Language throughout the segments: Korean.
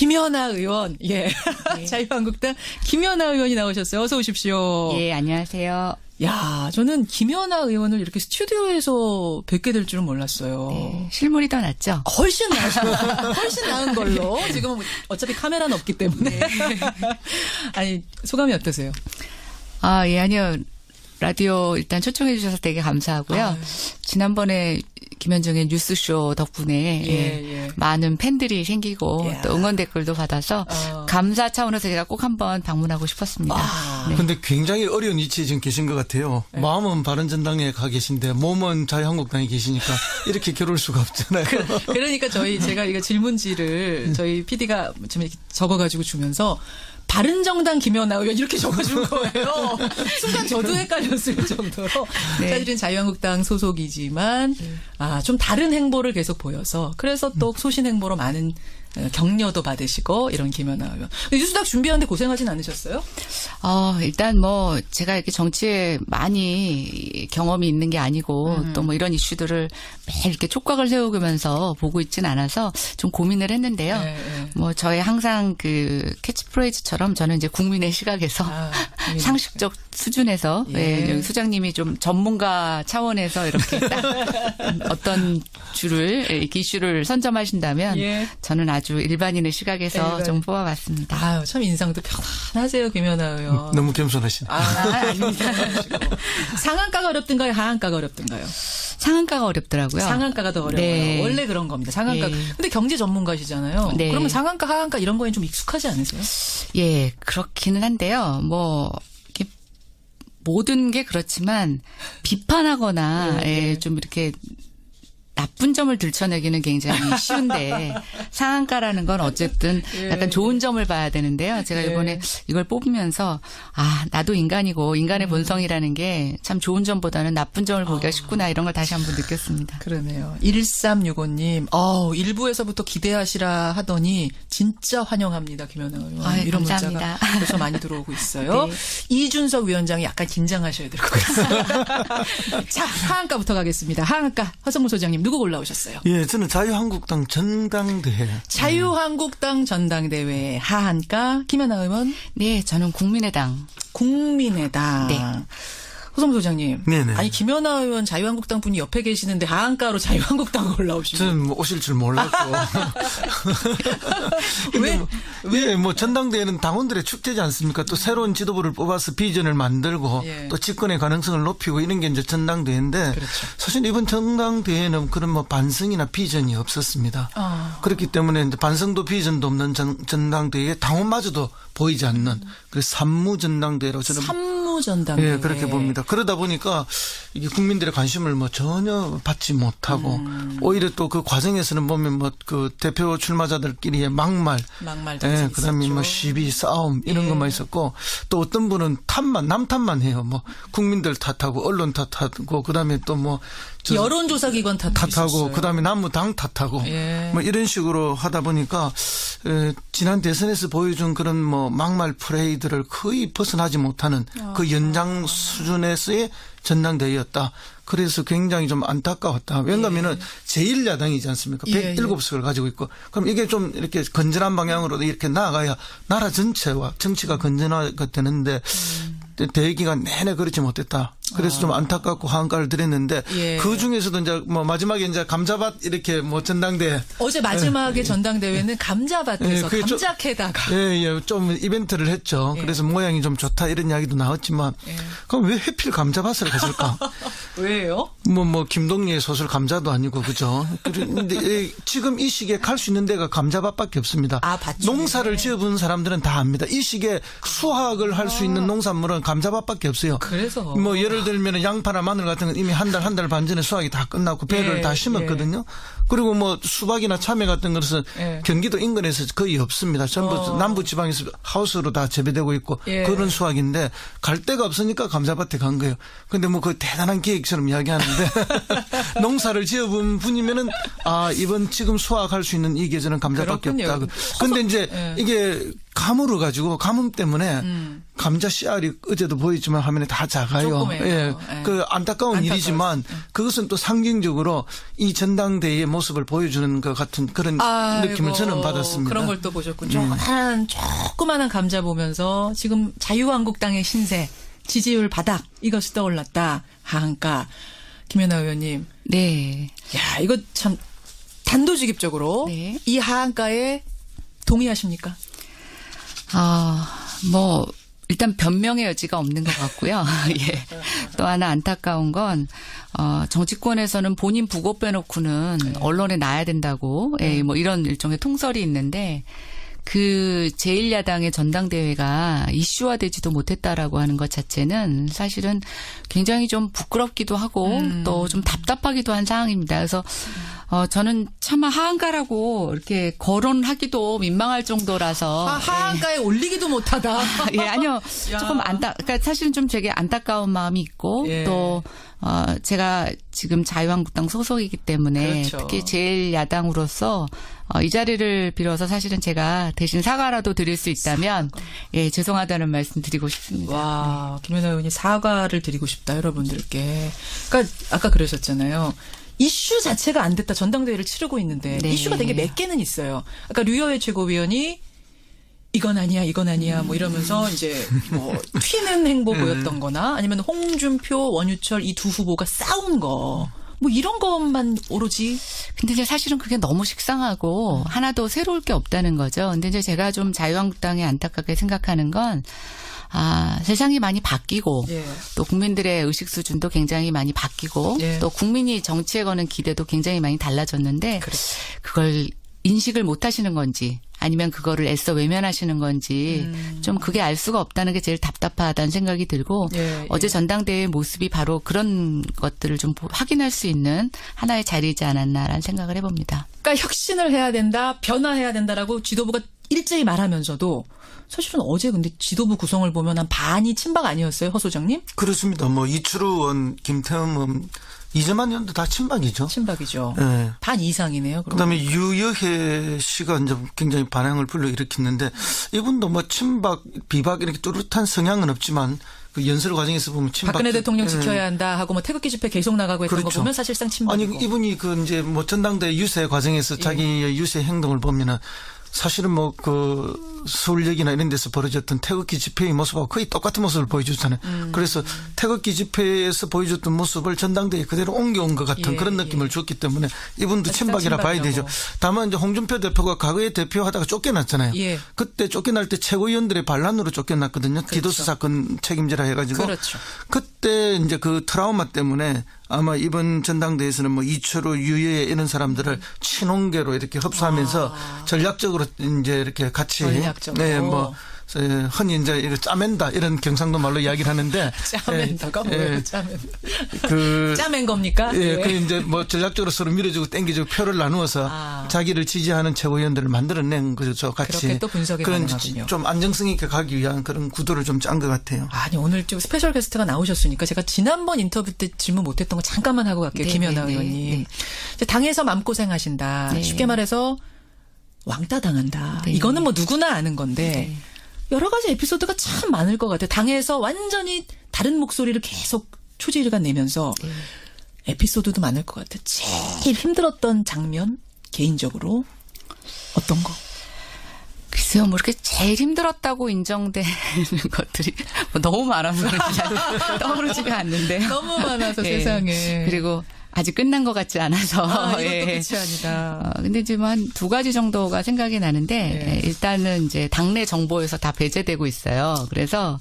김연아 의원, 예. 네. 자유한국당 김연아 의원이 나오셨어요. 어서 오십시오. 예, 안녕하세요. 야, 저는 김연아 의원을 이렇게 스튜디오에서 뵙게 될 줄은 몰랐어요. 네, 실물이 더 낫죠? 훨씬 훨씬 나은 걸로. 지금은 어차피 카메라는 없기 때문에. 아니, 소감이 어떠세요? 아, 예, 아니요. 라디오 일단 초청해 주셔서 되게 감사하고요. 아유. 지난번에 김현정의 뉴스쇼 덕분에 예. 많은 팬들이 생기고 야. 또 응원 댓글도 받아서 감사 차원에서 제가 꼭 한번 방문하고 싶었습니다. 네. 근데 굉장히 어려운 위치에 지금 계신 것 같아요. 마음은 바른정당에 가 계신데 몸은 자유한국당에 계시니까 이렇게 겨룰 수가 없잖아요. 그러니까 제가 이거 질문지를 저희 PD가 좀 이렇게 적어가지고 주면서 바른정당 김연아 의원 이렇게 적어준 거예요. 순간 저도 헷갈렸을 정도로. 네. 사실은 자유한국당 소속이지만 좀 다른 행보를 계속 보여서 그래서 또 소신 행보로 많은 격려도 받으시고 이런 김연아 의원. 뉴스닥 준비하는데 고생하진 않으셨어요? 일단 뭐 제가 이렇게 정치에 많이 경험이 있는 게 아니고 또 뭐 이런 이슈들을 매일 이렇게 촉각을 세우면서 보고 있진 않아서 좀 고민을 했는데요. 네. 뭐 저의 항상 그 캐치프레이즈처럼 저는 이제 국민의 시각에서 상식적 수준에서 예. 여기 수장님이 좀 전문가 차원에서 이렇게 딱 어떤 줄을 이렇게 이슈를 선점하신다면 예. 저는 아주 일반인의 시각에서 좀 뽑아봤습니다. 아유, 참 인상도 편안하세요, 김연아 의원. 너무 겸손하시네. 아닙니다. 상한가가 어렵든가요? 하한가가 어렵든가요? 상한가가 어렵더라고요. 상한가가 더 어려워요. 네. 원래 그런 겁니다. 상한가. 예. 근데 경제 전문가시잖아요. 네. 그러면 상한가, 하한가 이런 거에 좀 익숙하지 않으세요? 예, 그렇기는 한데요. 뭐 이렇게 모든 게 그렇지만 비판하거나 네. 좀 이렇게 나쁜 점을 들춰내기는 굉장히 쉬운데 상한가라는 건 어쨌든 약간 좋은 점을 봐야 되는데요. 제가 이번에 이걸 뽑으면서 나도 인간이고 인간의 본성이라는 게 참 좋은 점보다는 나쁜 점을 보기가 쉽구나 이런 걸 다시 한번 느꼈습니다. 그러네요. 1365님, 일부에서부터 기대하시라 하더니 진짜 환영합니다, 김연아 의원. 이런 감사합니다. 문자가 벌써 많이 들어오고 있어요. 네. 이준석 위원장이 약간 긴장하셔야 될 것 같습니다. 자, 하한가부터 가겠습니다. 하한가 허성무 소장님 누구 골라오셨어요? 예, 저는 자유한국당 전당대회. 자유한국당 전당대회 하한가 김연아 의원. 네, 저는 국민의당. 국민의당. 네. 호성무 소장님. 네네. 아니 김연아 의원 자유한국당 분이 옆에 계시는데 하한가로 자유한국당 올라오시고. 저는 뭐 오실 줄 몰랐고. 왜? 뭐 전당대회는 당원들의 축제지 않습니까? 또 새로운 지도부를 뽑아서 비전을 만들고 또 집권의 가능성을 높이고 이런 게 이제 전당대회인데 그렇죠. 사실 이번 전당대회는 그런 뭐 반성이나 비전이 없었습니다. 그렇기 때문에 이제 반성도 비전도 없는 전당대회에 당원마저도 보이지 않는 그래서 산무 전당대회라고 저는 산무 전당대회. 예, 그렇게 봅니다. 그러다 보니까 이게 국민들의 관심을 뭐 전혀 받지 못하고 오히려 또 그 과정에서는 보면 뭐 그 대표 출마자들끼리의 막말 장치 그다음에 있었죠. 뭐 시비 싸움 이런 것만 있었고 또 어떤 분은 남 탓만 해요. 뭐 국민들 탓하고 언론 탓하고 그다음에 또 뭐 여론조사기관 탓하고 그다음에 남무당 탓하고 뭐 이런 식으로 하다 보니까 지난 대선에서 보여준 그런 뭐 막말 프레이들을 거의 벗어나지 못하는 그 연장 수준에서의 전당대회였다. 그래서 굉장히 좀 안타까웠다. 왜냐하면은 제1야당이지 않습니까? 107석을 가지고 있고. 그럼 이게 좀 이렇게 건전한 방향으로 이렇게 나아가야 나라 전체와 정치가 건전화가 되는데 대기간 내내 그렇지 못했다. 그래서 좀 안타깝고 하한가를 드렸는데 그 중에서도 이제 뭐 마지막에 이제 감자밭 이렇게 뭐 전당대회 어제 마지막에 전당대회는 감자밭에서 감자캐다가 좀 이벤트를 했죠. 그래서 모양이 좀 좋다 이런 이야기도 나왔지만 그럼 왜 하필 감자밭을 갔을까? 왜요? 뭐 김동리의 소설 감자도 아니고 그죠? 그런데 지금 이 시기에 갈 수 있는 데가 감자밭밖에 없습니다. 농사를 지어본 사람들은 다 압니다. 이 시기에 수확을 할 수 있는 농산물은 감자밭밖에 없어요. 그래서 뭐 예를 들면 양파나 마늘 같은 건 이미 한 달 반 전에 수확이 다 끝났고 배를 다 심었거든요. 그리고 뭐 수박이나 참외 같은 것은 경기도 인근에서 거의 없습니다. 전부 남부 지방에서 하우스로 다 재배되고 있고 그런 수확인데 갈 데가 없으니까 감자밭에 간 거예요. 근데 뭐 그 대단한 계획처럼 이야기하는데 농사를 지어본 분이면은 이번 지금 수확할 수 있는 이 계절은 감자밖에 없다. 근데 이제 이게 가물어 가지고 가뭄 때문에 감자 씨알이 어제도 보였지만 화면에 다 작아요. 조그매요. 예. 예. 그 안타까운 일이지만 그것은 또 상징적으로 이 전당대회의 모습을 보여주는 것 같은 그런 느낌을 저는 받았습니다. 그런 걸 또 보셨군요. 조그마한 감자 보면서 지금 자유한국당의 신세, 지지율 바닥 이것이 떠올랐다. 하한가. 김연아 의원님. 네. 야, 이거 참 단도직입적으로 네. 이 하한가에 동의하십니까? 뭐 일단 변명의 여지가 없는 것 같고요. 예. 또 하나 안타까운 건 정치권에서는 본인 부고 빼놓고는 언론에 나야 된다고 예, 뭐 이런 일종의 통설이 있는데 그 제1야당의 전당대회가 이슈화되지도 못했다라고 하는 것 자체는 사실은 굉장히 좀 부끄럽기도 하고 또 좀 답답하기도 한 상황입니다. 그래서 저는 차마 하한가라고 이렇게 거론하기도 민망할 정도라서 하한가에 올리기도 못하다. 예, 아니요. 조금 그러니까 사실은 좀 되게 안타까운 마음이 있고 예. 또 제가 지금 자유한국당 소속이기 때문에 그렇죠. 특히 제일 야당으로서 이 자리를 빌어서 사실은 제가 대신 사과라도 드릴 수 있다면 예, 죄송하다는 말씀 드리고 싶습니다. 와, 김연아 의원이 사과를 드리고 싶다, 여러분들께. 그러니까 아까 그러셨잖아요. 이슈 자체가 안 됐다. 전당대회를 치르고 있는데 네. 이슈가 되게 몇 개는 있어요. 아까 류여회 최고위원이 이건 아니야 뭐 이러면서 이제 뭐 튀는 행보 보였던 거나 아니면 홍준표, 원유철 이 두 후보가 싸운 거. 뭐 이런 것만 오로지. 근데 이제 사실은 그게 너무 식상하고 하나도 새로울 게 없다는 거죠. 근데 이제 제가 좀 자유한국당에 안타깝게 생각하는 건 세상이 많이 바뀌고 예. 또 국민들의 의식 수준도 굉장히 많이 바뀌고 예. 또 국민이 정치에 거는 기대도 굉장히 많이 달라졌는데 그렇지. 그걸 인식을 못 하시는 건지 아니면 그거를 애써 외면하시는 건지 좀 그게 알 수가 없다는 게 제일 답답하다는 생각이 들고 예, 어제 예. 전당대회 모습이 바로 그런 것들을 좀 확인할 수 있는 하나의 자리이지 않았나라는 생각을 해봅니다. 그러니까 혁신을 해야 된다, 변화해야 된다라고 지도부가 일제히 말하면서도 사실은 어제 근데 지도부 구성을 보면 한 반이 친박 아니었어요, 허 소장님? 그렇습니다. 뭐 이철우 의원, 김태흠 의원, 이재만 의원도 다 친박이죠. 친박이죠. 네. 반 이상이네요. 그다음에 유여혜 씨가 이제 굉장히 반향을 불러일으켰는데 이분도 뭐 친박, 비박 이렇게 뚜렷한 성향은 없지만 그 연설 과정에서 보면 친박. 박근혜 대통령 지켜야 한다 하고 뭐 태극기 집회 계속 나가고 했던 그렇죠. 거 보면 사실상 친박이고. 아니 이분이 그 이제 뭐 전당대 유세 과정에서 자기의 유세 행동을 보면은 사실은 뭐 그 서울역이나 이런 데서 벌어졌던 태극기 집회의 모습하고 거의 똑같은 모습을 보여주잖아요. 그래서 태극기 집회에서 보여줬던 모습을 전당대회에 그대로 옮겨온 것 같은 예, 그런 느낌을 줬기 때문에 이분도 사실상 친박이라 봐야 되죠. 친박이라고. 다만 이제 홍준표 대표가 과거에 대표하다가 쫓겨났잖아요. 예. 그때 쫓겨날 때 최고위원들의 반란으로 쫓겨났거든요. 디도스 사건 책임지라 해가지고. 그렇죠. 그때 이제 그 트라우마 때문에 아마 이번 전당대회에서는 뭐 이철우, 유여혜 이런 사람들을 친홍계로 이렇게 흡수하면서 전략적으로 이제 이렇게 같이 전략적으로. 네, 뭐 흔히 이제 이거 짜맨다 이런 경상도 말로 이야기를 하는데 짜맨다가 뭐예요? 짜맨. 그 짜맨 겁니까? 예, 그 이제 뭐 전략적으로 서로 밀어주고 땡겨주고 표를 나누어서 자기를 지지하는 최고위원들을 만들어낸 거죠, 같이. 그렇게 또 분석이 그런 가능하군요. 좀 안정성 있게 가기 위한 그런 구도를 좀 짠 것 같아요. 아니 오늘 좀 스페셜 게스트가 나오셨으니까 제가 지난번 인터뷰 때 질문 못했던 거 잠깐만 하고 갈게요. 네, 김연아 네, 의원님. 네. 이제 당에서 맘고생하신다. 네. 쉽게 말해서 왕따 당한다. 네. 이거는 뭐 누구나 아는 건데 네. 여러 가지 에피소드가 참 많을 것 같아요. 당에서 완전히 다른 목소리를 계속 초지일간 내면서 에피소드도 많을 것 같아요. 제일 힘들었던 장면 개인적으로 어떤 거? 글쎄요, 뭐 이렇게 제일 힘들었다고 인정되는 것들이 뭐 너무 많아서 떠오르지가 않는데요. 너무 많아서 예. 세상에. 그리고 아직 끝난 것 같지 않아서. 이것도 예. 끝이 아니다. 근데 이제 뭐 한 두 가지 정도가 생각이 나는데 일단은 이제 당내 정보에서 다 배제되고 있어요. 그래서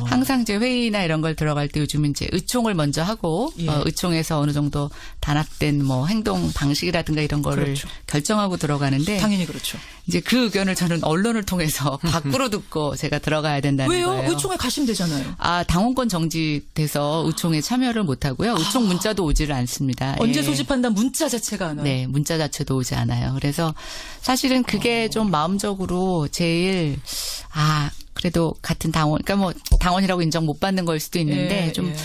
항상 이제 회의나 이런 걸 들어갈 때 요즘은 이제 의총을 먼저 하고 예. 의총에서 어느 정도 단합된 뭐 행동 방식이라든가 이런 거를 그렇죠. 결정하고 들어가는데 당연히 그렇죠. 이제 그 의견을 저는 언론을 통해서 밖으로 듣고 제가 들어가야 된다는 왜요? 거예요. 의총에 가시면 되잖아요. 당원권 정지돼서 의총에 참여를 못 하고요. 의총 문자도 오지를 않습니다. 언제 예. 소집한다 문자 자체가 안 와요. 네, 문자 자체도 오지 않아요. 그래서 사실은 그게 좀 마음적으로 제일 그래도 같은 당원, 그러니까 뭐 당원이라고 인정 못 받는 걸 수도 있는데 예, 좀 예.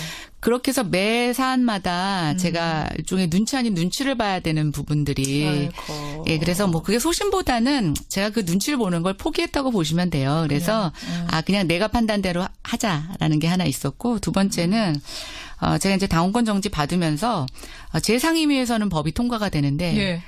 그렇게 해서 매 사안마다 제가 일종의 눈치 아닌 눈치를 봐야 되는 부분들이 아이고. 예, 그래서 뭐 그게 소신보다는 제가 그 눈치를 보는 걸 포기했다고 보시면 돼요. 그래서 그냥 내가 판단대로 하자라는 게 하나 있었고 두 번째는 제가 이제 당원권 정지 받으면서 제 상임위에서는 법이 통과가 되는데 예.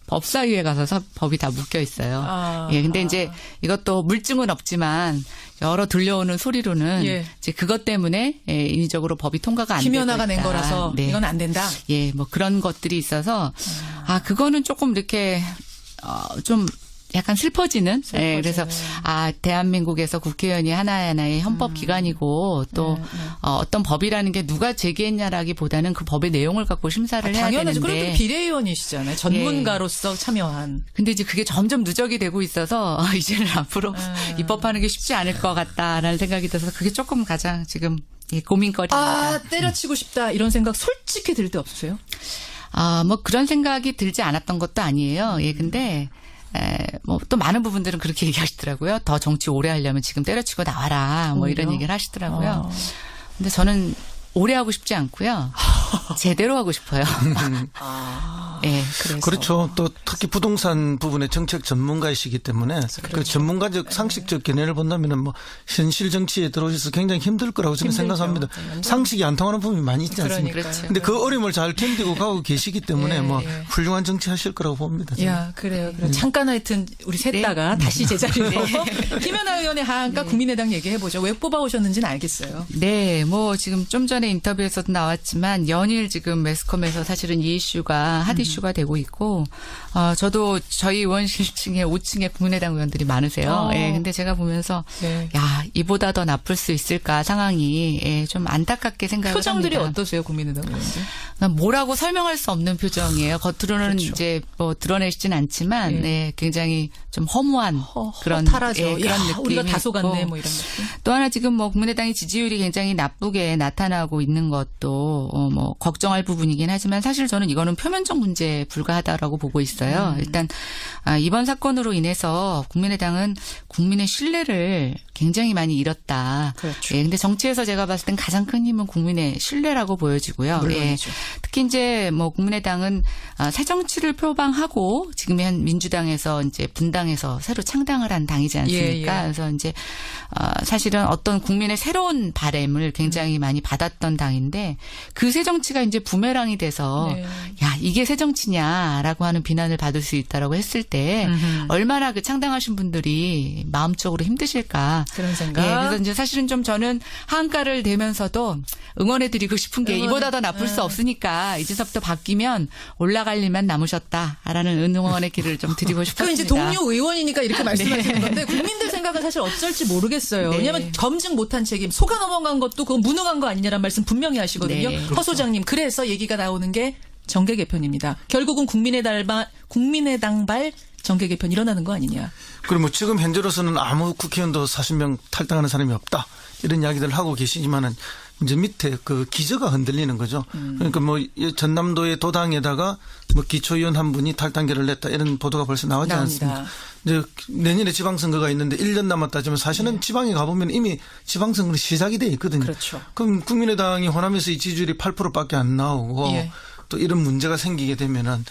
법사위에 가서 법이 다 묶여 있어요. 예, 근데 이제 이것도 물증은 없지만 여러 들려오는 소리로는 예. 이제 그것 때문에 인위적으로 법이 통과가 안 되고 김연아가 낸 있다. 거라서 네. 이건 안 된다. 예, 뭐 그런 것들이 있어서 그거는 조금 이렇게 좀 약간 슬퍼지는. 예, 그래서 대한민국에서 국회의원이 하나하나의 헌법 기관이고 또 어떤 법이라는 게 누가 제기했냐라기보다는 그 법의 내용을 갖고 심사를 해야 당연하죠. 되는데. 그래도 비례의원이시잖아요. 전문가로서 참여한. 근데 이제 그게 점점 누적이 되고 있어서 이제는 앞으로 입법하는 게 쉽지 않을 것 같다라는 생각이 들어서 그게 조금 가장 지금 고민거리입니다. 때려치고 싶다 이런 생각 솔직히 들 때 없으세요? 뭐 그런 생각이 들지 않았던 것도 아니에요. 예, 근데 뭐 또 많은 부분들은 그렇게 얘기하시더라고요. 더 정치 오래 하려면 지금 때려치고 나와라. 뭐 이런 얘기를 하시더라고요. 근데 저는 오래 하고 싶지 않고요. 제대로 하고 싶어요. 예, 그래서. 그렇죠. 또 특히 부동산 부분의 정책 전문가이시기 때문에 그 전문가적 상식적 견해를 본다면은 뭐 현실 정치에 들어오셔서 굉장히 힘들 거라고 저는 힘들죠. 생각합니다. 상식이 안 통하는 부분이 많이 있지 않습니까? 그러니까요. 근데 그 어려움을 잘 견디고 가고 계시기 때문에 예, 뭐 예. 훌륭한 정치 하실 거라고 봅니다. 저는. 야, 그래요. 잠깐 하여튼 우리 셋 다가 다시 제자리로 김연아 의원의 하한가 국민의당 얘기해보죠. 왜 뽑아오셨는지는 알겠어요. 네, 뭐 지금 좀 전에 인터뷰에서도 나왔지만 연일 지금 매스컴에서 사실은 이 이슈가 핫 이슈가 되고 있고 저도 저희 의원실층에 5층에 국민의당 의원들이 많으세요. 예, 근데 제가 보면서 네. 야, 이보다 더 나쁠 수 있을까 상황이 좀 안타깝게 생각을 표정들이 합니다. 어떠세요, 국민의당 의원들? 뭐라고 설명할 수 없는 표정이에요. 겉으로는 그렇죠. 이제 뭐 드러내시진 않지만 예. 네, 굉장히 좀 허무한 그런 허탈하죠. 그런 야, 느낌이 우리가 다소 갔네, 있고. 뭐 이런 느낌. 또 하나 지금 뭐 국민의당의 지지율이 굉장히 나쁘게 나타나고 있는 것도 뭐 걱정할 부분이긴 하지만 사실 저는 이거는 표면적 문제에 불과하다라고 보고 있어요. 일단 이번 사건으로 인해서 국민의당은 국민의 신뢰를 굉장히 많이 잃었다. 그렇죠. 예, 근데 정치에서 제가 봤을 땐 가장 큰 힘은 국민의 신뢰라고 보여지고요. 물론이죠. 특히 이제 뭐 국민의당은 새 정치를 표방하고 지금의 한 민주당에서 이제 분당해서 새로 창당을 한 당이지 않습니까? 예. 그래서 이제 사실은 어떤 국민의 새로운 바램을 굉장히 많이 받았던 당인데 그 새 정치가 이제 부메랑이 돼서 네. 야, 이게 새 정치냐라고 하는 비난을 받을 수 있다라고 했을 때 얼마나 그 창당하신 분들이 마음적으로 힘드실까? 그런 생각. 예, 그래서 이제 사실은 좀 저는 하한가를 대면서도 응원해드리고 싶은 게 이보다 더 나쁠 수 없으니까 이제서부터 바뀌면 올라갈 일만 남으셨다라는 응원의 길을 좀 드리고 그 싶었습니다. 이제 동료 의원이니까 이렇게 말씀하시는 건데 국민들 생각은 사실 어쩔지 모르겠어요. 네. 왜냐하면 검증 못한 책임, 속아 넘어간 것도 그거 무능한 거 아니냐라는 말씀 분명히 하시거든요. 네. 허 소장님, 그래서 얘기가 나오는 게 정계 개편입니다. 결국은 국민의당발 정계 개편 일어나는 거 아니냐. 그리고 뭐 지금 현재로서는 아무 국회의원도 40명 탈당하는 사람이 없다. 이런 이야기들을 하고 계시지만은 이제 밑에 그 기저가 흔들리는 거죠. 그러니까 뭐 전남도의 도당에다가 뭐 기초의원 한 분이 탈당계를 냈다 이런 보도가 벌써 나오지 나옵니다. 않습니까? 이제 내년에 지방선거가 있는데 1년 남았다지만 사실은 지방에 가보면 이미 지방선거는 시작이 돼 있거든요. 그렇죠. 그럼 국민의당이 호남에서 이 지지율이 8%밖에 안 나오고 예. 또 이런 문제가 생기게 되면은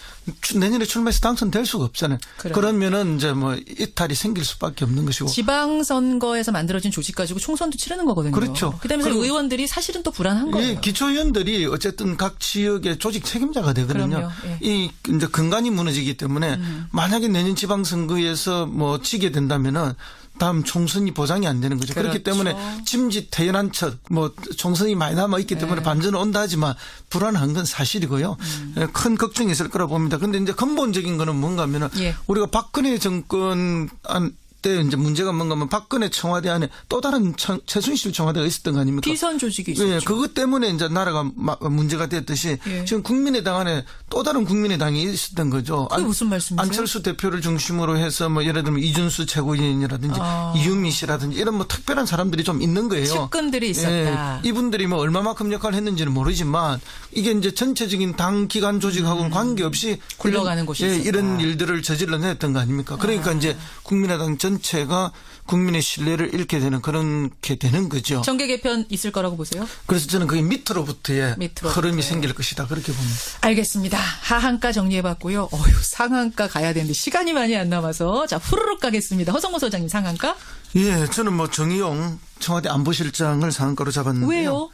내년에 출마해서 당선될 수가 없잖아요. 그래요. 그러면은 이제 뭐 이탈이 생길 수밖에 없는 것이고. 지방선거에서 만들어진 조직 가지고 총선도 치르는 거거든요. 그렇죠. 그다음에 그리고 의원들이 사실은 또 불안한 거예요. 예, 기초의원들이 어쨌든 각 지역의 조직 책임자가 되거든요. 그럼요. 예. 이 이제 근간이 무너지기 때문에 만약에 내년 지방선거에서 뭐 지게 된다면은 다음 총선이 보장이 안 되는 거죠. 그렇기 그렇죠. 때문에 짐짓 태연한 척 뭐 총선이 많이 남아 있기 때문에 반전은 온다 하지만 불안한 건 사실이고요. 큰 걱정이 있을 거라 봅니다. 근데 이제 근본적인 거는 뭔가 하면은 예. 우리가 박근혜 정권 때 이제 문제가 뭔가 하면 박근혜 청와대 안에 또 다른 최순실 청와대가 있었던 거 아닙니까? 비선 조직이 있었죠. 예, 그것 때문에 이제 나라가 문제가 됐듯이 예. 지금 국민의당 안에 또 다른 국민의당이 있었던 거죠. 그게 무슨 말씀이세요? 안철수 대표를 중심으로 해서 뭐 예를 들면 이준수 최고위원이라든지 이윤미 씨라든지 이런 뭐 특별한 사람들이 좀 있는 거예요. 측근들이 있었다. 예, 이분들이 뭐 얼마만큼 역할을 했는지는 모르지만 이게 이제 전체적인 당 기관 조직하고는 관계없이 굴러가는 곳이 있었다. 이런 일들을 저질러냈던 거 아닙니까? 그러니까 이제 국민의당 전체가 국민의 신뢰를 잃게 되는 그렇게 되는 거죠. 정계 개편 있을 거라고 보세요? 그래서 저는 그게 밑으로부터의 흐름이 생길 것이다 그렇게 봅니다. 알겠습니다. 하한가 정리해봤고요. 어휴, 상한가 가야 되는데 시간이 많이 안 남아서 자 후루룩 가겠습니다. 허성모 소장님 상한가? 예, 저는 뭐 정의용 청와대 안보실장을 상한가로 잡았는데요. 왜요?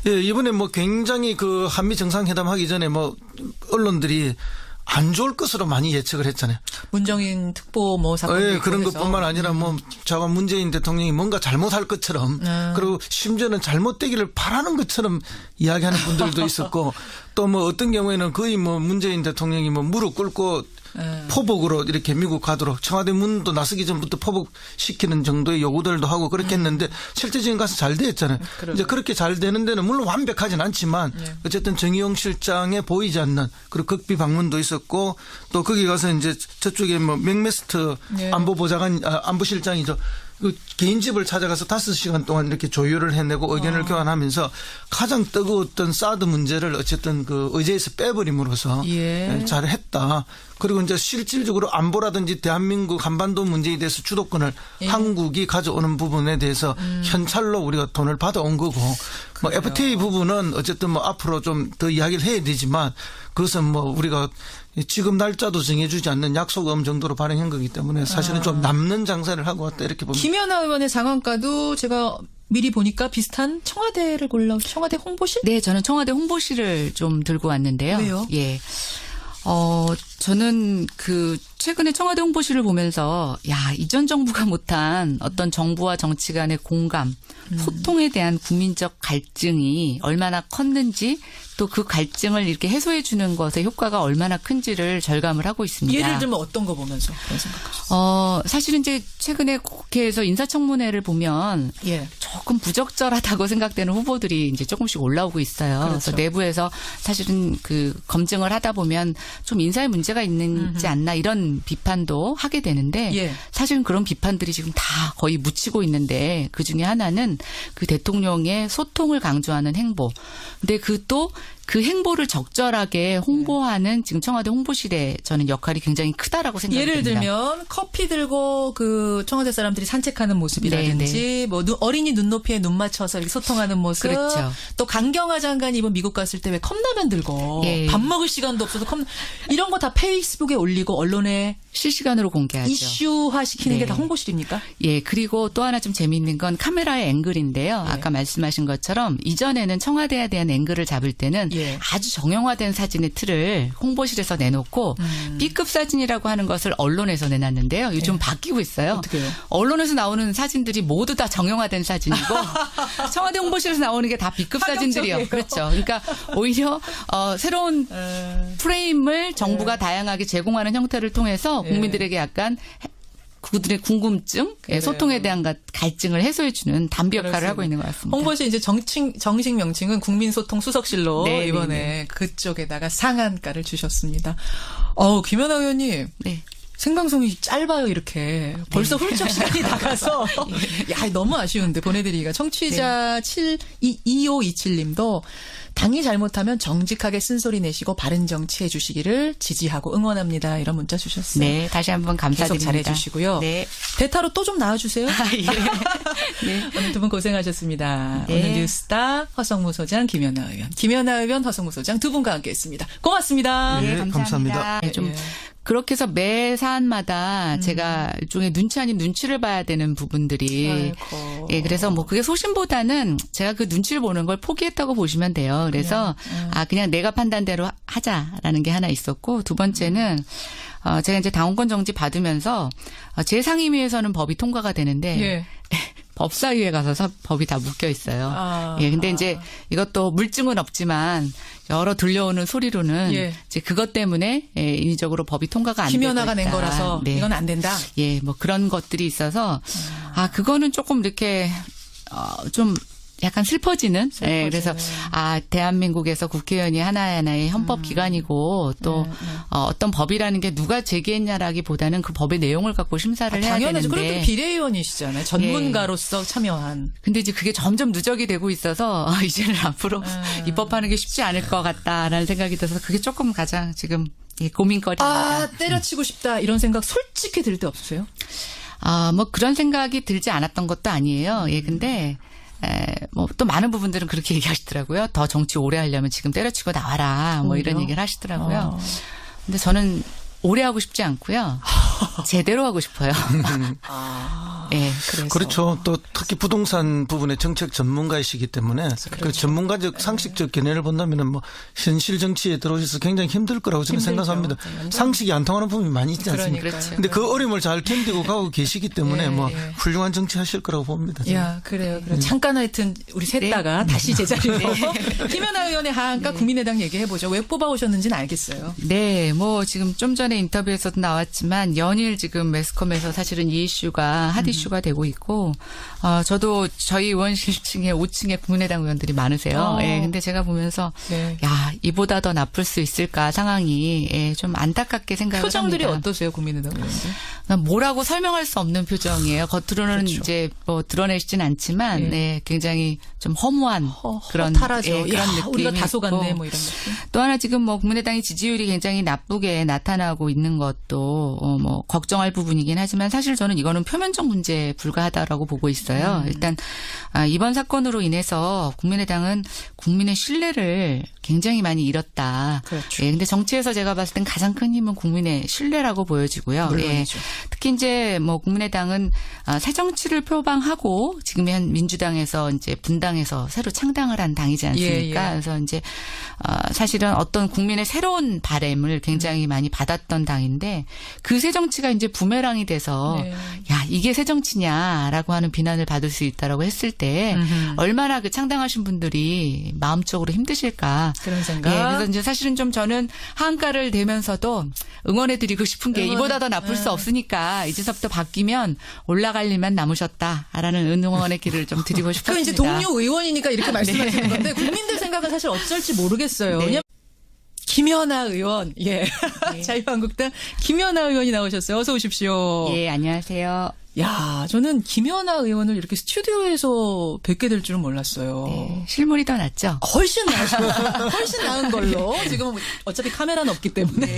예, 이번에 뭐 굉장히 그 한미 정상회담 하기 전에 뭐 언론들이 안 좋을 것으로 많이 예측을 했잖아요. 문정인 특보 뭐 사건. 예, 그런 것뿐만 아니라 뭐 자가 문재인 대통령이 뭔가 잘못할 것처럼 그리고 심지어는 잘못되기를 바라는 것처럼 이야기하는 분들도 있었고 또 뭐 어떤 경우에는 거의 뭐 문재인 대통령이 뭐 무릎 꿇고 포복으로 이렇게 미국 가도록 청와대 문도 나서기 전부터 포복시키는 정도의 요구들도 하고 그렇게 했는데 실제 지금 가서 잘 됐잖아요. 이제 그렇게 잘 되는 데는 물론 완벽하진 않지만 어쨌든 정의용 실장에 보이지 않는 그리고 극비 방문도 있었고 또 거기 가서 이제 저쪽에 뭐 맥메스터 안보보좌관 안보실장이죠. 그 개인 집을 찾아가서 5시간 동안 이렇게 조율을 해내고 의견을 교환하면서 가장 뜨거웠던 사드 문제를 어쨌든 그 의제에서 빼버림으로써 잘했다. 그리고 이제 실질적으로 안보라든지 대한민국 한반도 문제에 대해서 주도권을 한국이 가져오는 부분에 대해서 현찰로 우리가 돈을 받아온 거고 뭐 FTA 부분은 어쨌든 뭐 앞으로 좀 더 이야기를 해야 되지만 그것은 뭐 우리가 지금 날짜도 정해주지 않는 약속음 정도로 발행한 거기 때문에 사실은 좀 남는 장사를 하고 왔다 이렇게 봅니다. 김연아 의원의 상한가도 제가 미리 보니까 비슷한 청와대를 청와대 홍보실? 네, 저는 청와대 홍보실을 좀 들고 왔는데요. 왜요? 예. 저는 최근에 청와대 홍보실을 보면서 이전 정부가 못한 어떤 정부와 정치 간의 공감, 소통에 대한 국민적 갈증이 얼마나 컸는지 또 그 갈증을 이렇게 해소해 주는 것의 효과가 얼마나 큰지를 절감을 하고 있습니다. 예를 들면 어떤 거 보면서 그런 생각하셨어요? 사실은 이제 최근에 국회에서 인사청문회를 보면 조금 부적절하다고 생각되는 후보들이 이제 조금씩 올라오고 있어요. 그렇죠. 그래서 내부에서 사실은 검증을 하다 보면 좀 인사에 문제가 있는지 않나 이런 비판도 하게 되는데 사실은 그런 비판들이 지금 다 거의 묻히고 있는데 그중에 하나는 그 대통령의 소통을 강조하는 행보. 근데 그 행보를 적절하게 홍보하는 지금 청와대 홍보실의 저는 역할이 굉장히 크다라고 생각합니다. 예를 들면 커피 들고 그 청와대 사람들이 산책하는 모습이라든지 뭐 어린이 눈높이에 눈 맞춰서 이렇게 소통하는 모습. 그렇죠. 또 강경화 장관이 이번 미국 갔을 때 왜 컵라면 들고 밥 먹을 시간도 없어서 이런 거 다 페이스북에 올리고 언론에 실시간으로 공개하죠. 이슈화 시키는 게 다 홍보실입니까? 예. 그리고 또 하나 좀 재미있는 건 카메라의 앵글인데요. 아까 말씀하신 것처럼 이전에는 청와대에 대한 앵글을 잡을 때는 아주 정형화된 사진의 틀을 홍보실에서 내놓고 B급 사진이라고 하는 것을 언론에서 내놨는데요. 요즘 바뀌고 있어요. 어떻게요? 언론에서 나오는 사진들이 모두 다 정형화된 사진이고 청와대 홍보실에서 나오는 게 다 B급 사진들이요. 그렇죠. 그러니까 오히려 새로운 프레임을 정부가 다양하게 제공하는 형태를 통해서 국민들에게 약간 그들의 궁금증, 소통에 대한 갈증을 해소해주는 담비 역할을 하고 있는 것 같습니다. 홍보실 이제 정식 명칭은 국민소통 수석실로 이번에 그쪽에다가 상한가를 주셨습니다. 김연아 의원님. 생방송이 짧아요, 이렇게. 벌써 훌쩍 시간이 나가서. 너무 아쉬운데, 보내드리기가. 청취자 2527님도 당이 잘못하면 정직하게 쓴소리 내시고 바른 정치 해주시기를 지지하고 응원합니다. 이런 문자 주셨어요. 네, 다시 한번 감사드립니다. 계속 잘해주시고요. 네. 대타로 또 좀 나와주세요. 오늘 두 분 고생하셨습니다. 오늘 뉴스타 허성무 소장, 김연아 의원. 김연아 의원, 허성무 소장 두 분과 함께했습니다. 고맙습니다. 네, 감사합니다. 그렇게 해서 매 사안마다 제가 일종의 눈치 아닌 눈치를 봐야 되는 부분들이 그래서 뭐 그게 소신보다는 제가 그 눈치를 보는 걸 포기했다고 보시면 돼요. 그래서 그냥 내가 판단대로 하자라는 게 하나 있었고 두 번째는 제가 이제 당원권 정지 받으면서 제 상임위에서는 법이 통과가 되는데 법사위에 가서 법이 다 묶여 있어요. 근데 이제 이것도 물증은 없지만 여러 들려오는 소리로는 이제 그것 때문에 인위적으로 법이 통과가 안 되고 있다. 김연아가 낸 거라서 이건 안 된다. 뭐 그런 것들이 있어서 그거는 조금 이렇게 좀 약간 슬퍼지는. 그래서 대한민국에서 국회의원이 하나하나의 헌법 기관이고 또 어떤 법이라는 게 누가 제기했냐라기보다는 그 법의 내용을 갖고 심사를 해야 당연하죠. 되는데. 그래도 비례의원이시잖아요. 전문가로서 참여한. 근데 이제 그게 점점 누적이 되고 있어서 이제는 앞으로 입법하는 게 쉽지 않을 것 같다라는 생각이 들어서 그게 조금 가장 지금 고민거리입니다. 때려치고 싶다 이런 생각 솔직히 들 때 없으세요? 뭐 그런 생각이 들지 않았던 것도 아니에요. 예, 근데 뭐 또 많은 부분들은 그렇게 얘기하시더라고요. 더 정치 오래 하려면 지금 때려치고 나와라. 뭐 이런 얘기를 하시더라고요. 근데 저는 오래 하고 싶지 않고요. 제대로 하고 싶어요. 네, 그래서. 그렇죠. 또 특히 부동산 부분의 정책 전문가이시기 때문에 그렇죠. 그 전문가적 상식적 견해를 본다면은 뭐 현실 정치에 들어오셔서 굉장히 힘들 거라고 저는 힘들죠. 생각합니다. 완전. 상식이 안 통하는 부분이 많이 있지 않습니까? 그렇죠. 근데 그 어려움을 잘 견디고 가고 계시기 때문에 예, 뭐 예. 훌륭한 정치 하실 거라고 봅니다. 저는. 야, 그래요. 잠깐 하여튼 우리 셋 다가 다시 제자리로 김연아 의원의 하한가 국민의당 얘기해보죠. 왜 뽑아오셨는지는 알겠어요. 네, 뭐 지금 좀 전에 인터뷰에서도 나왔지만 연일 지금 매스컴에서 사실은 이 이슈가 핫 이슈가 되고 있고, 저도 저희 의원실층에 5층에 국민의당 의원들이 많으세요. 예, 근데 제가 보면서 네. 야, 이보다 더 나쁠 수 있을까 상황이 예, 좀 안타깝게 생각을 표정들이 합니다. 어떠세요, 국민의당 의원들? 뭐라고 설명할 수 없는 표정이에요. 겉으로는 그렇죠. 이제 뭐 드러내시진 않지만, 예. 네, 굉장히 좀 허무한 그런 허탈하죠. 예, 그런 야, 느낌이 우리가 다소 있고. 갔네, 뭐 이런 느낌. 또 하나 지금 뭐 국민의당의 지지율이 굉장히 나쁘게 나타나고 있는 것도 뭐 걱정할 부분이긴 하지만 사실 저는 이거는 표면적 문제에 불과하다라고 보고 있어요. 일단 이번 사건으로 인해서 국민의당은 국민의 신뢰를 굉장히 많이 잃었다. 그렇죠. 예, 근데 정치에서 제가 봤을 땐 가장 큰 힘은 국민의 신뢰라고 보여지고요. 물론이죠. 예, 특히 이제 뭐 국민의당은 새 정치를 표방하고 지금 현 민주당에서 이제 분당해서 새로 창당을 한 당이지 않습니까? 예, 예. 그래서 이제 사실은 어떤 국민의 새로운 바램을 굉장히 많이 받았던 당인데 그 새 정치가 이제 부메랑이 돼서 네. 야 이게 새 정치냐라고 하는 비난을 받을 수 있다라고 했을 때 얼마나 그 창당하신 분들이 마음적으로 힘드실까? 그런 생각. 예, 그래서 이제 사실은 좀 저는 하한가를 대면서도 응원해드리고 싶은 게 이보다 더 나쁠 수 없으니까 이제서부터 바뀌면 올라갈 일만 남으셨다라는 응원의 길을 좀 드리고 그 싶었습니다. 이제 동료 의원이니까 이렇게 말씀하시는 건데 국민들 생각은 사실 어쩔지 모르겠어요. 네. 왜냐면 김연아 의원, 예, 자유한국당 김연아 의원이 나오셨어요. 어서 오십시오. 예, 안녕하세요. 야, 저는 김연아 의원을 이렇게 스튜디오에서 뵙게 될 줄은 몰랐어요. 네, 실물이 더 낫죠? 훨씬 나으시고, 훨씬 나은 걸로. 지금 어차피 카메라는 없기 때문에.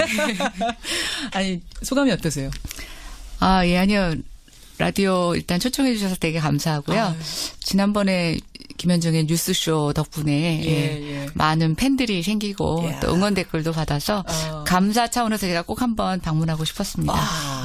아니, 소감이 어떠세요? 예, 아니요. 라디오 일단 초청해 주셔서 되게 감사하고요. 지난번에 김현정의 뉴스쇼 덕분에 예. 많은 팬들이 생기고 예. 또 응원 댓글도 받아서 감사 차원에서 제가 꼭 한번 방문하고 싶었습니다.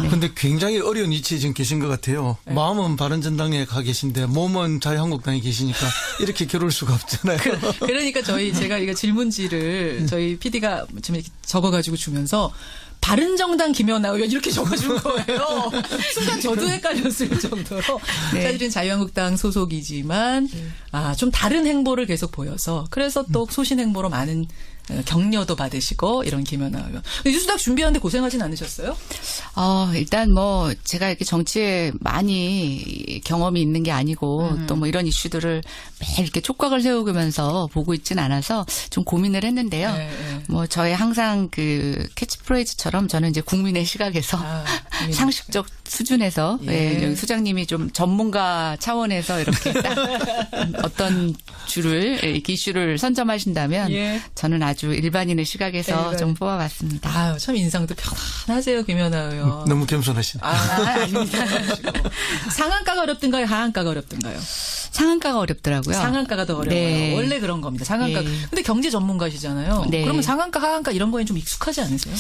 네. 근데 굉장히 어려운 위치에 지금 계신 것 같아요. 마음은 바른정당에 가 계신데 몸은 자유한국당에 계시니까 이렇게 겨룰 수가 없잖아요. 그러니까 제가 이거 질문지를 저희 PD가 지금 이렇게 적어가지고 주면서 바른정당 김연아 의원 이렇게 적어준 거예요. 순간 저도 헷갈렸을 정도로. 네. 사실은 자유한국당 소속이지만 좀 다른 행보를 계속 보여서 그래서 또 소신 행보로 많은 격려도 받으시고 이런 김연아 의원. 뉴스닥 준비하는데 고생하진 않으셨어요? 일단 뭐 제가 이렇게 정치에 많이 경험이 있는 게 아니고 또 뭐 이런 이슈들을 매일 이렇게 촉각을 세우면서 보고 있진 않아서 좀 고민을 했는데요. 네. 뭐 저의 항상 그 캐치프레이즈처럼 저는 이제 국민의 시각에서 국민의 상식적 수준에서 예. 여기 소장님이 좀 전문가 차원에서 이렇게 딱 어떤 줄을 이렇게 이슈를 선점하신다면 예. 저는 아주 일반인의 시각에서 좀 뽑아봤습니다. 참 인상도 편안하세요, 김연아 의원. 너무 겸손하시네. 아닙니다. 상한가가 어렵든가요? 하한가가 어렵든가요? 상한가가 어렵더라고요. 상한가가 더 어려워요. 네. 원래 그런 겁니다. 상한가. 예. 근데 경제 전문가시잖아요. 네. 그러면 상한가, 하한가 이런 거에 좀 익숙하지 않으세요?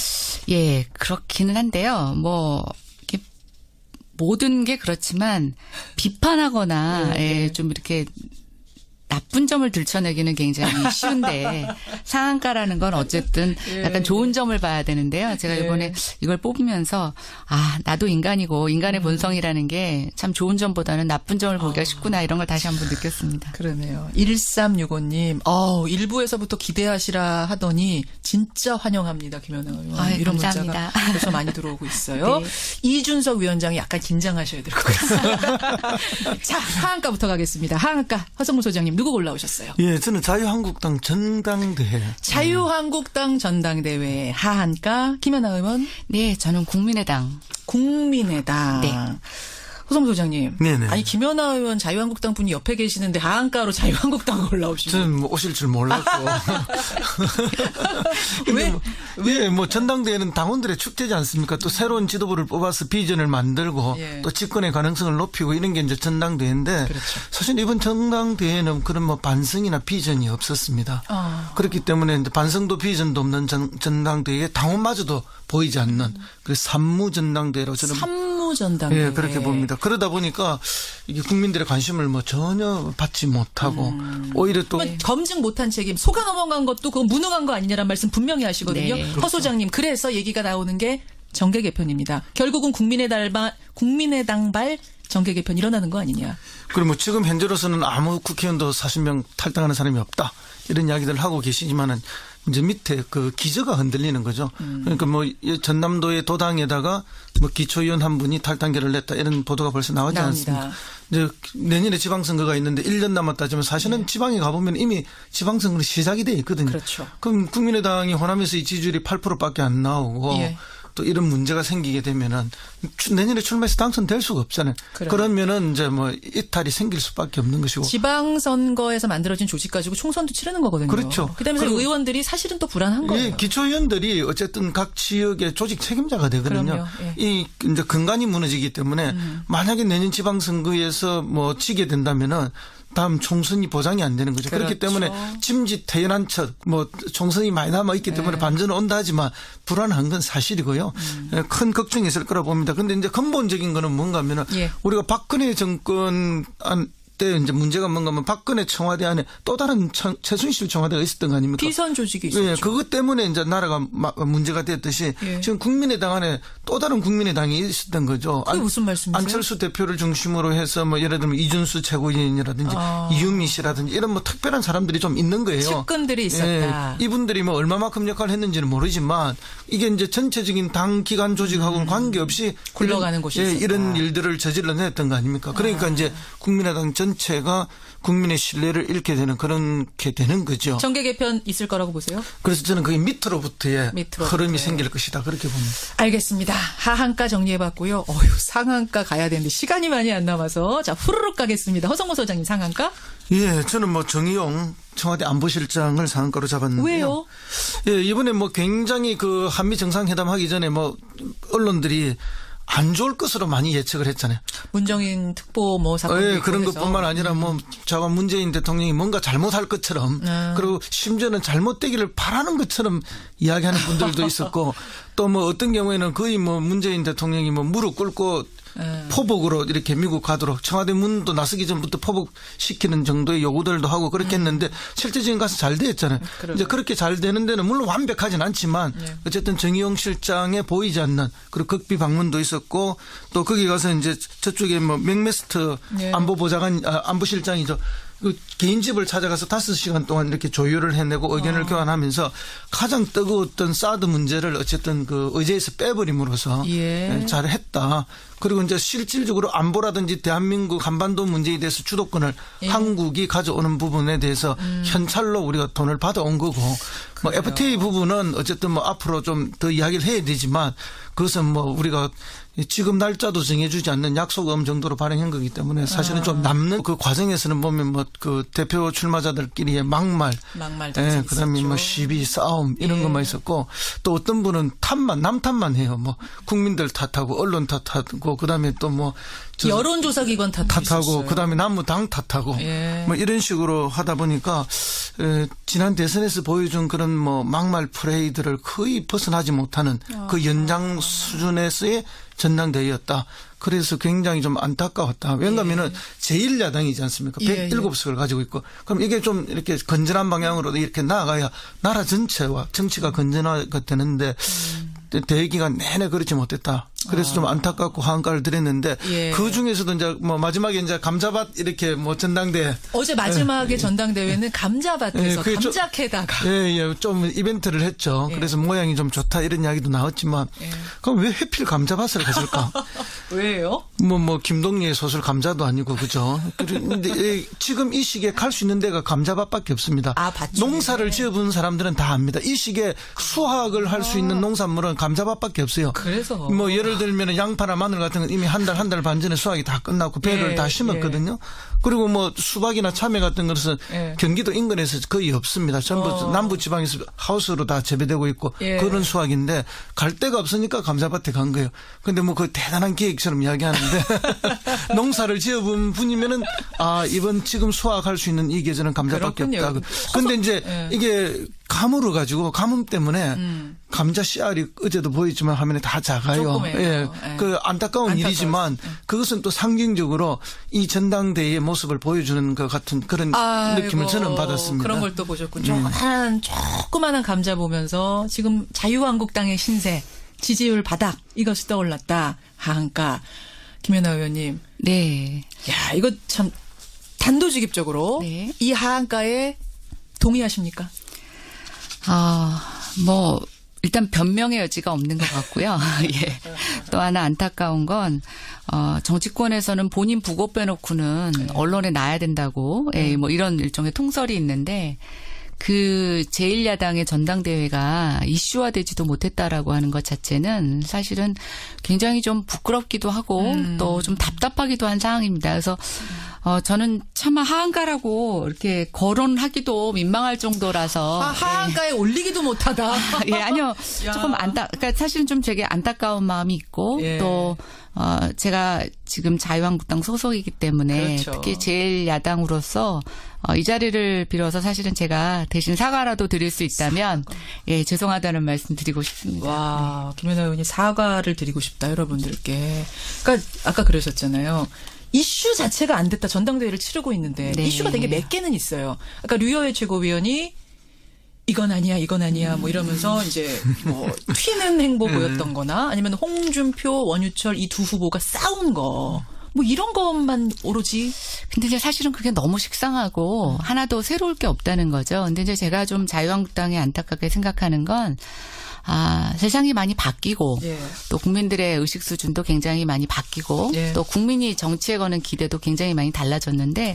예, 그렇기는 한데요. 뭐 이렇게 모든 게 그렇지만 비판하거나 좀 이렇게 나쁜 점을 들춰내기는 굉장히 쉬운데 상한가라는 건 어쨌든 약간 좋은 점을 봐야 되는데요. 제가 이번에 이걸 뽑으면서 나도 인간이고 인간의 본성이라는 게 참 좋은 점보다는 나쁜 점을 보기가 쉽구나 이런 걸 다시 한번 느꼈습니다. 그러네요. 1365님. 일부에서부터 기대하시라 하더니 진짜 환영합니다. 김연아 의원. 이런 감사합니다. 문자가 벌써 많이 들어오고 있어요. 네. 이준석 위원장이 약간 긴장하셔야 될 것 같습니다. 자, 하한가부터 가겠습니다. 하한가 허성무 소장님 누구 올라오셨어요? 예, 저는 자유한국당 전당대회. 자유한국당 전당대회 하한가 김연아 의원. 네, 저는 국민의당. 국민의당. 네. 허성무 소장님. 네네. 아니 김연아 의원 자유한국당 분이 옆에 계시는데 하한가로 자유한국당 올라오시고. 저는 뭐 오실 줄 몰랐고. 왜? 뭐 전당대회는 당원들의 축제지 않습니까? 또 새로운 지도부를 뽑아서 비전을 만들고 예. 또 집권의 가능성을 높이고 이런 게 이제 전당대회인데 그렇죠. 사실 이번 전당대회는 그런 뭐 반성이나 비전이 없었습니다. 그렇기 때문에 이제 반성도 비전도 없는 전당대회에 당원마저도 보이지 않는 그 산무 전당대회라고 저는 산무 전당대회. 예, 그렇게 봅니다. 그러다 보니까 이게 국민들의 관심을 뭐 전혀 받지 못하고 오히려 또 검증 못한 책임 속아 넘어간 것도 그거 무능한 거 아니냐라는 말씀 분명히 하시거든요. 네. 허 소장님. 그래서 얘기가 나오는 게 정계 개편입니다. 결국은 국민의당발 정계 개편 일어나는 거 아니냐. 그럼 뭐 지금 현재로서는 아무 국회의원도 40명 탈당하는 사람이 없다. 이런 이야기들을 하고 계시지만은 이제 밑에 그 기저가 흔들리는 거죠. 그러니까 뭐 전남도의 도당에다가 뭐 기초의원 한 분이 탈당계를 냈다 이런 보도가 벌써 나오지 나옵니다. 않습니까? 이제 내년에 지방선거가 있는데 1년 남았다지만 사실은 지방에 가보면 이미 지방선거는 시작이 돼 있거든요. 그렇죠. 그럼 국민의당이 호남에서의 지지율이 8%밖에 안 나오고 예. 또 이런 문제가 생기게 되면은 내년에 출마해서 당선될 수가 없잖아요. 그러면은 이제 뭐 이탈이 생길 수밖에 없는 것이고. 지방선거에서 만들어진 조직 가지고 총선도 치르는 거거든요. 그렇죠. 그다음에 의원들이 사실은 또 불안한 거예요. 예, 기초의원들이 어쨌든 각 지역의 조직 책임자가 되거든요. 그럼요. 예. 이 이제 근간이 무너지기 때문에 만약에 내년 지방선거에서 뭐 지게 된다면은 다음 총선이 보장이 안 되는 거죠. 그렇죠. 그렇기 때문에 짐짓 태연한 척 뭐 총선이 많이 남아 있기 때문에 반전은 온다 하지만 불안한 건 사실이고요. 큰 걱정이 있을 거라 봅니다. 그런데 이제 근본적인 거는 뭔가 하면은 우리가 박근혜 정권 때 이제 문제가 뭔가 하면 박근혜 청와대 안에 또 다른 최순실 청와대가 있었던 거 아닙니까? 비선 조직이 있었죠. 예, 그것 때문에 이제 나라가 문제가 됐듯이 지금 국민의당 안에 또 다른 국민의당이 있었던 거죠. 그게 무슨 말씀이세요? 안철수 대표를 중심으로 해서 뭐 예를 들면 이준수 최고위원이라든지 이윤미 씨라든지 이런 뭐 특별한 사람들이 좀 있는 거예요. 측근들이 있었다. 예, 이분들이 뭐 얼마만큼 역할을 했는지는 모르지만 이게 이제 전체적인 당 기관 조직하고는 관계없이 굴러가는 곳이 있었다. 이런 일들을 저질러냈던 거 아닙니까? 그러니까 이제 국민의당 전체가 국민의 신뢰를 잃게 되는 그렇게 되는 거죠. 정계 개편 있을 거라고 보세요? 그래서 저는 그게 밑으로부터의 흐름이 생길 것이다. 그렇게 봅니다. 알겠습니다. 하한가 정리해봤고요. 상한가 가야 되는데 시간이 많이 안 남아서 자 후루룩 가겠습니다. 허성무 소장님 상한가? 예, 저는 뭐 정의용 청와대 안보실장을 상한가로 잡았는데요. 왜요? 예, 이번에 뭐 굉장히 그 한미 정상회담 하기 전에 뭐 언론들이 안 좋을 것으로 많이 예측을 했잖아요. 문정인 특보 뭐 사건. 예, 그런 것뿐만 아니라 뭐 자관 문재인 대통령이 뭔가 잘못할 것처럼 그리고 심지어는 잘못되기를 바라는 것처럼 이야기하는 분들도 있었고 또 뭐 어떤 경우에는 거의 뭐 문재인 대통령이 뭐 무릎 꿇고 포복으로 이렇게 미국 가도록 청와대 문도 나서기 전부터 포복시키는 정도의 요구들도 하고 그렇게 했는데 실제 지금 가서 잘 됐잖아요. 이제 그렇게 잘 되는 데는 물론 완벽하진 않지만 어쨌든 정의용 실장에 보이지 않는 그리고 극비 방문도 있었고 또 거기 가서 이제 저쪽에 뭐 맥메스터 안보실장이죠. 그 개인 집을 찾아가서 5시간 동안 이렇게 조율을 해내고 의견을 교환하면서 가장 뜨거웠던 사드 문제를 어쨌든 그 의제에서 빼버림으로써 잘했다. 그리고 이제 실질적으로 안보라든지 대한민국 한반도 문제에 대해서 주도권을 한국이 가져오는 부분에 대해서 현찰로 우리가 돈을 받아온 거고 뭐 FTA 부분은 어쨌든 뭐 앞으로 좀 더 이야기를 해야 되지만 그것은 뭐 우리가 지금 날짜도 정해주지 않는 약속음 정도로 발행한 거기 때문에 사실은 좀 남는 그 과정에서는 보면 뭐 그 대표 출마자들끼리의 막말 그다음에 뭐 시비 싸움 이런 것만 있었고 또 어떤 분은 남탓만 해요. 뭐 국민들 탓하고 언론 탓하고 그다음에 또 뭐 여론조사기관 탓하고 그다음에 남무당 탓하고 뭐 이런 식으로 하다 보니까 지난 대선에서 보여준 그런 뭐 막말 프레이들을 거의 벗어나지 못하는 그 연장 수준에서의 전당대회였다. 그래서 굉장히 좀 안타까웠다. 왜냐하면은 제1야당이지 않습니까? 107석을 가지고 있고. 그럼 이게 좀 이렇게 건전한 방향으로 이렇게 나아가야 나라 전체와 정치가 건전화가 되는데 대기간 내내 그렇지 못했다. 그래서 좀 안타깝고 하한가를 드렸는데 그 중에서도 이제 뭐 마지막에 이제 감자밭 이렇게 뭐 전당대회 어제 마지막에 전당대회는 감자밭에서 감자캐다가 좀 이벤트를 했죠. 그래서 모양이 좀 좋다 이런 이야기도 나왔지만 그럼 왜 하필 감자밭을 갔을까? 왜요? 뭐 김동리의 소설 감자도 아니고 그죠? 그런데 지금 이 시기에 갈 수 있는 데가 감자밭밖에 없습니다. 농사를 지어본 사람들은 다 압니다. 이 시기에 수확을 할 수 있는 농산물은 감자밭밖에 없어요. 그래서 뭐 예를 예를 들면 양파나 마늘 같은 건 이미 한 달 반 전에 수확이 다 끝났고 배를 다 심었거든요. 그리고 뭐 수박이나 참외 같은 것은 경기도 인근에서 거의 없습니다. 전부 남부 지방에서 하우스로 다 재배되고 있고 그런 수확인데 갈 데가 없으니까 감자밭에 간 거예요. 근데 뭐 그 대단한 계획처럼 이야기하는데 농사를 지어본 분이면은 이번 지금 수확할 수 있는 이 계절은 감자밖에 없다. 근데 이제 이게 가물어 가지고 가뭄 때문에 감자 씨알이 어제도 보였지만 화면에 다 작아요. 그 안타까운 일이지만 그것은 또 상징적으로 이 전당대회의 모습을 보여주는 것 같은 그런 느낌을 저는 받았습니다. 그런 걸 또 보셨군. 조그마한 감자 보면서 지금 자유한국당의 신세, 지지율 바닥 이것이 떠올랐다. 하한가. 김연아 의원님. 네. 야, 이거 참 단도직입적으로 이 하한가에 동의하십니까? 뭐 일단 변명의 여지가 없는 것 같고요. 예. 또 하나 안타까운 건 정치권에서는 본인 부고 빼놓고는 언론에 나야 된다고 뭐 이런 일종의 통설이 있는데 그 제1야당의 전당대회가 이슈화되지도 못했다라고 하는 것 자체는 사실은 굉장히 좀 부끄럽기도 하고 또 좀 답답하기도 한 상황입니다. 그래서 저는 차마 하한가라고 이렇게 거론하기도 민망할 정도라서 하한가에 올리기도 못하다. 아니요. 조금 그러니까 사실은 좀 되게 안타까운 마음이 있고 또 제가 지금 자유한국당 소속이기 때문에 특히 제1야당으로서 이 자리를 빌어서 사실은 제가 대신 사과라도 드릴 수 있다면 죄송하다는 말씀 드리고 싶습니다. 와, 김연아 의원이 사과를 드리고 싶다 여러분들께. 그러니까 아까 그러셨잖아요. 이슈 자체가 안 됐다. 전당대회를 치르고 있는데 이슈가 된 게 몇 개는 있어요. 아까 류여회 최고위원이 이건 아니야 뭐 이러면서 이제 뭐 튀는 행보 보였던 거나 아니면 홍준표, 원유철 이 두 후보가 싸운 거. 뭐 이런 것만 오로지. 근데 이제 사실은 그게 너무 식상하고 하나도 새로울 게 없다는 거죠. 근데 이제 제가 좀 자유한국당에 안타깝게 생각하는 건 세상이 많이 바뀌고 또 국민들의 의식 수준도 굉장히 많이 바뀌고 또 국민이 정치에 거는 기대도 굉장히 많이 달라졌는데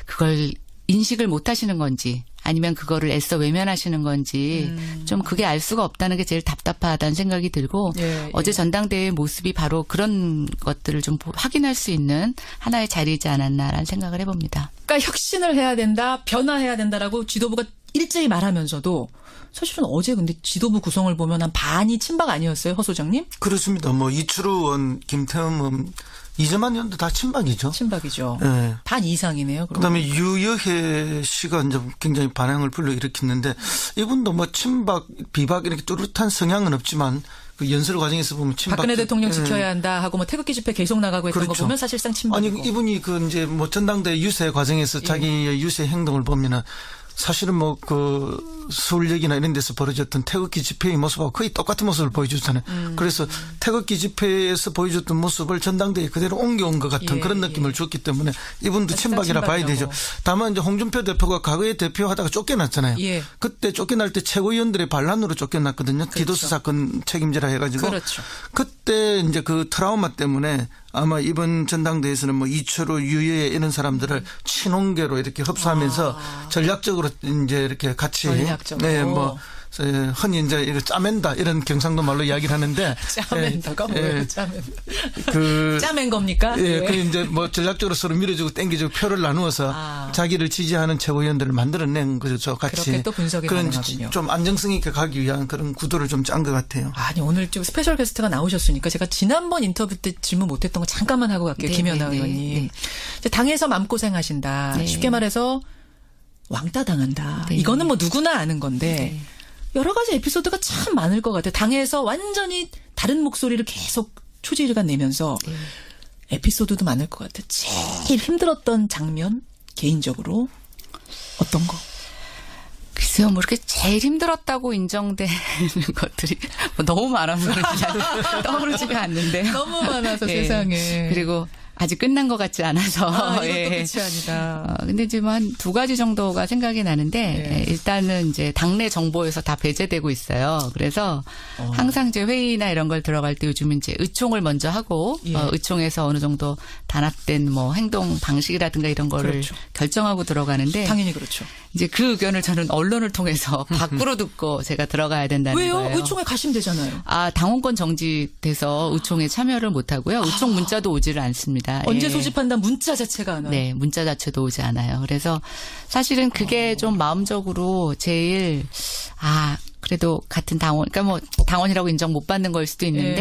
그걸 인식을 못 하시는 건지 아니면 그거를 애써 외면하시는 건지 좀 그게 알 수가 없다는 게 제일 답답하다는 생각이 들고 어제 전당대회의 모습이 바로 그런 것들을 좀 확인할 수 있는 하나의 자리이지 않았나라는 생각을 해봅니다. 그러니까 혁신을 해야 된다, 변화해야 된다라고 지도부가 일제히 말하면서도 사실은 어제 근데 지도부 구성을 보면 한 반이 친박 아니었어요, 허 소장님? 그렇습니다. 뭐 이철우 의원, 김태흠 의원, 이재만 의원도 다 친박이죠. 친박이죠. 네. 반 이상이네요. 그다음에 유여혜 씨가 이제 굉장히 반향을 불러일으켰는데 이분도 뭐 친박, 비박 이렇게 뚜렷한 성향은 없지만 그 연설 과정에서 보면 친박. 박근혜 대통령 지켜야 한다 하고 뭐 태극기 집회 계속 나가고 했던 거 보면 사실상 친박이고. 아니 이분이 그 이제 뭐 전당대 유세 과정에서 자기의 유세 행동을 보면은 사실은 뭐 그 서울역이나 이런 데서 벌어졌던 태극기 집회의 모습하고 거의 똑같은 모습을 보여주잖아요. 그래서 태극기 집회에서 보여줬던 모습을 전당대회에 그대로 옮겨온 것 같은 그런 느낌을 줬기 때문에 이분도 친박이라 봐야 되죠. 다만 이제 홍준표 대표가 과거에 대표하다가 쫓겨났잖아요. 그때 쫓겨날 때 최고위원들의 반란으로 쫓겨났거든요. 디도스 사건 책임지라 해가지고. 그때 이제 그 트라우마 때문에 아마 이번 전당대회에서는 뭐 이철우, 유여혜 이런 사람들을 친홍계로 이렇게 흡수하면서 전략적으로 이제 이렇게 같이 뭐 흔히 이제 이렇게 짜맨다 이런 경상도 말로 이야기를 하는데 짜맨다가 뭐예요? 짜맨 겁니까? 그 이제 뭐 전략적으로 서로 밀어주고 땡겨주고 표를 나누어서 자기를 지지하는 최고위원들을 만들어낸 거죠. 같이. 그렇게 또 분석이 가능하군요. 좀 안정성 있게 가기 위한 그런 구도를 좀 짠 것 같아요. 아니 오늘 좀 스페셜 게스트가 나오셨으니까 제가 지난번 인터뷰 때 질문 못했던 거 잠깐만 하고 갈게요. 김연아 의원님. 당에서 마음고생하신다. 쉽게 말해서 왕따 당한다. 이거는 뭐 누구나 아는 건데 여러 가지 에피소드가 참 많을 것 같아요. 당에서 완전히 다른 목소리를 계속 초지일관 내면서 에피소드도 많을 것 같아요. 제일 힘들었던 장면 개인적으로 어떤 거? 글쎄요, 뭐 이렇게 제일 힘들었다고 인정되는 것들이 너무 많아서 떠오르지가 않는데 너무 많아서 세상에. 그리고 아직 끝난 것 같지 않아서. 이것도 예. 끝이 아니다. 근데 지금 한 두 가지 정도가 생각이 나는데 일단은 이제 당내 정보에서 다 배제되고 있어요. 그래서 항상 이제 회의나 이런 걸 들어갈 때 요즘은 이제 의총을 먼저 하고 의총에서 어느 정도 단합된 뭐 행동 방식이라든가 이런 거를 그렇죠. 결정하고 들어가는데 당연히 그렇죠. 이제 그 의견을 저는 언론을 통해서 밖으로 듣고 제가 들어가야 된다는 왜요? 거예요. 의총에 가시면 되잖아요. 당원권 정지돼서 의총에 참여를 못 하고요. 의총 문자도 오지를 않습니다. 언제 예. 소집한다 문자 자체가 안 와요. 네, 문자 자체도 오지 않아요. 그래서 사실은 그게 좀 마음적으로 제일 그래도 같은 당원, 그러니까 뭐 당원이라고 인정 못 받는 걸 수도 있는데